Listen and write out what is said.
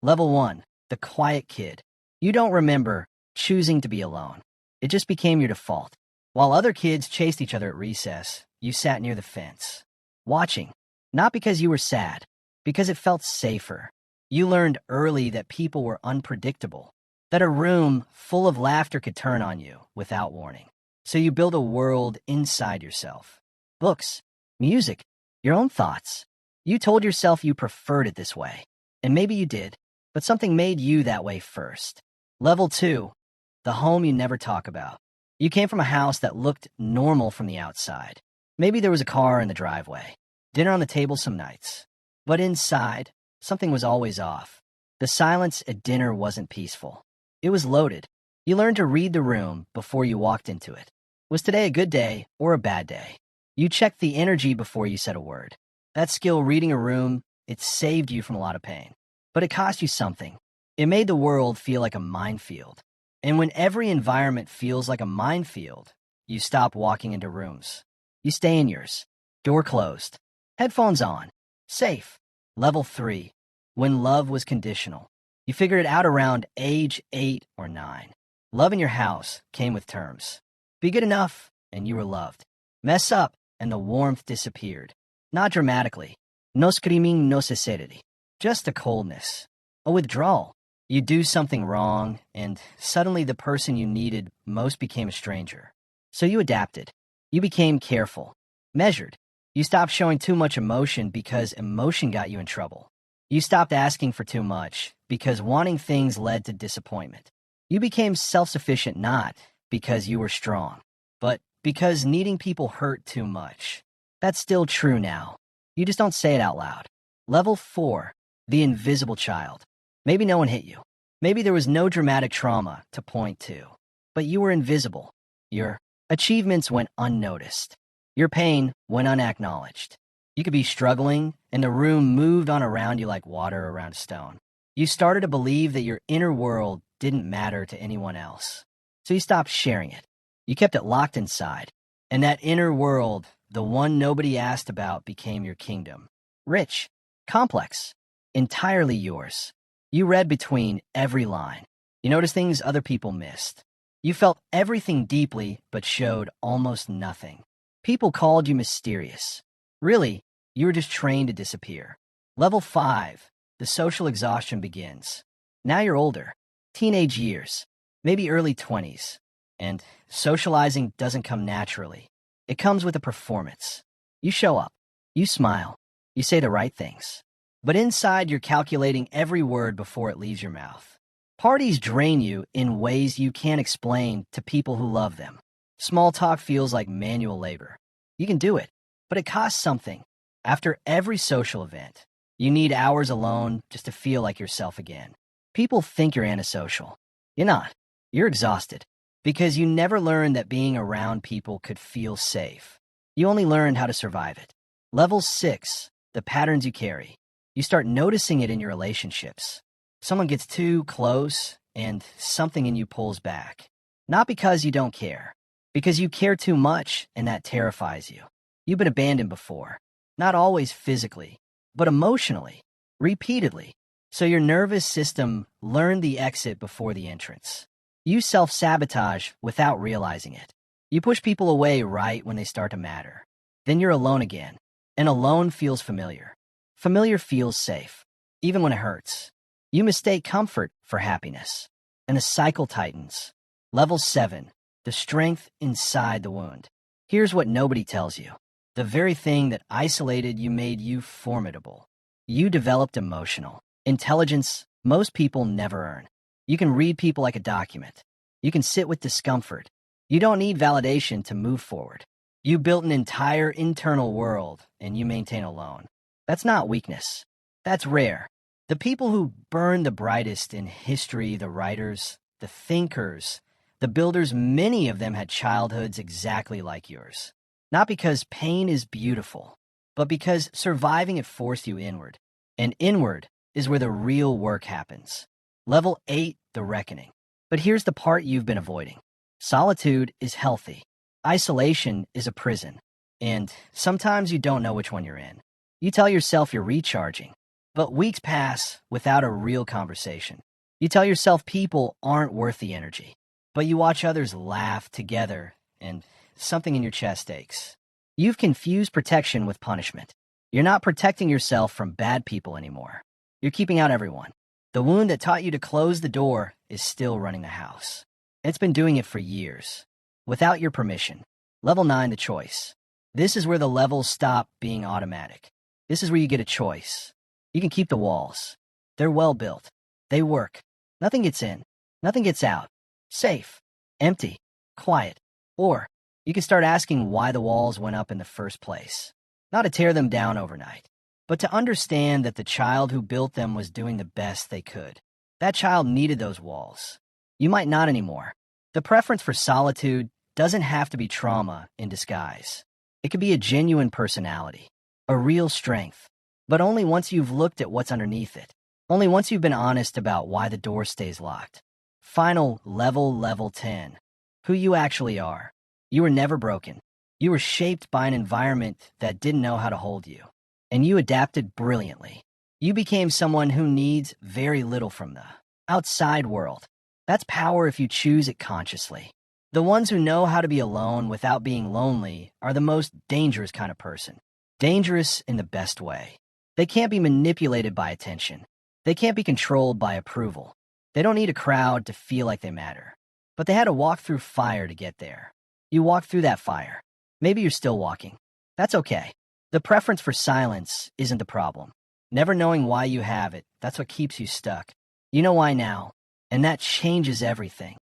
Level 1, the quiet kid. You don't remember choosing to be alone. It just became your default. While other kids chased each other at recess, you sat near the fence, watching, not because you were sad, because it felt safer. You learned early that people were unpredictable, that a room full of laughter could turn on you without warning. So you build a world inside yourself. Books, music, your own thoughts. You told yourself you preferred it this way. And maybe you did, but something made you that way first. Level 2, the home you never talk about. You came from a house that looked normal from the outside. Maybe there was a car in the driveway, dinner on the table some nights. But inside, something was always off. The silence at dinner wasn't peaceful. It was loaded. You learned to read the room before you walked into it. Was today a good day or a bad day? You checked the energy before you said a word. That skill, reading a room, it saved you from a lot of pain. But it cost you something. It made the world feel like a minefield. And when every environment feels like a minefield, you stop walking into rooms. You stay in yours. Door closed. Headphones on. Safe. Level 3. When love was conditional. You figured it out around age 8 or 9. Love in your house came with terms. Be good enough, and you were loved. Mess up, and the warmth disappeared. Not dramatically. No screaming, no sincerity. Just a coldness. A withdrawal. You do something wrong, and suddenly the person you needed most became a stranger. So you adapted. You became careful. Measured. You stopped showing too much emotion because emotion got you in trouble. You stopped asking for too much because wanting things led to disappointment. You became self-sufficient not because you were strong, but because needing people hurt too much. That's still true now. You just don't say it out loud. Level 4, the invisible child. Maybe no one hit you. Maybe there was no dramatic trauma to point to. But you were invisible. Your achievements went unnoticed. Your pain went unacknowledged. You could be struggling, and the room moved on around you like water around a stone. You started to believe that your inner world didn't matter to anyone else. So you stopped sharing it. You kept it locked inside. And that inner world, the one nobody asked about, became your kingdom. Rich, complex, entirely yours. You read between every line. You noticed things other people missed. You felt everything deeply, but showed almost nothing. People called you mysterious. Really, you were just trained to disappear. Level 5, the social exhaustion begins. Now you're older. Teenage years. Maybe early 20s. And socializing doesn't come naturally. It comes with a performance. You show up. You smile. You say the right things. But inside, you're calculating every word before it leaves your mouth. Parties drain you in ways you can't explain to people who love them. Small talk feels like manual labor. You can do it, but it costs something. After every social event, you need hours alone just to feel like yourself again. People think you're antisocial. You're not. You're exhausted. Because you never learned that being around people could feel safe. You only learned how to survive it. Level 6, the patterns you carry. You start noticing it in your relationships. Someone gets too close, and something in you pulls back. Not because you don't care. Because you care too much, and that terrifies you. You've been abandoned before. Not always physically, but emotionally. Repeatedly. So your nervous system learned the exit before the entrance. You self-sabotage without realizing it. You push people away right when they start to matter. Then you're alone again. And alone feels familiar. Familiar feels safe, even when it hurts. You mistake comfort for happiness. And the cycle tightens. Level 7, the strength inside the wound. Here's what nobody tells you. The very thing that isolated you made you formidable. You developed emotional intelligence most people never earn. You can read people like a document. You can sit with discomfort. You don't need validation to move forward. You built an entire internal world, and you maintain alone. That's not weakness. That's rare. The people who burn the brightest in history, the writers, the thinkers, the builders, many of them had childhoods exactly like yours. Not because pain is beautiful, but because surviving it forced you inward. And inward is where the real work happens. Level 8, the reckoning. But here's the part you've been avoiding. Solitude is healthy. Isolation is a prison. And sometimes you don't know which one you're in. You tell yourself you're recharging, But weeks pass without a real conversation. You tell yourself people aren't worth the energy, but you watch others laugh together and something in your chest aches. You've confused protection with punishment. You're not protecting yourself from bad people anymore. You're keeping out everyone. The wound that taught you to close the door is still running the house. It's been doing it for years. Without your permission. Level 9, the choice. This is where the levels stop being automatic. This is where you get a choice. You can keep the walls. They're well built. They work. Nothing gets in. Nothing gets out. Safe. Empty. Quiet. Or you can start asking why the walls went up in the first place. Not to tear them down overnight, but to understand that the child who built them was doing the best they could. That child needed those walls. You might not anymore. The preference for solitude doesn't have to be trauma in disguise. It could be a genuine personality, a real strength, but only once you've looked at what's underneath it. Only once you've been honest about why the door stays locked. Final level 10. Who you actually are. You were never broken. You were shaped by an environment that didn't know how to hold you. And you adapted brilliantly. You became someone who needs very little from the outside world. That's power if you choose it consciously. The ones who know how to be alone without being lonely are the most dangerous kind of person. Dangerous in the best way. They can't be manipulated by attention. They can't be controlled by approval. They don't need a crowd to feel like they matter. But they had to walk through fire to get there. You walked through that fire. Maybe you're still walking. That's okay. The preference for silence isn't the problem. Never knowing why you have it, that's what keeps you stuck. You know why now, and that changes everything.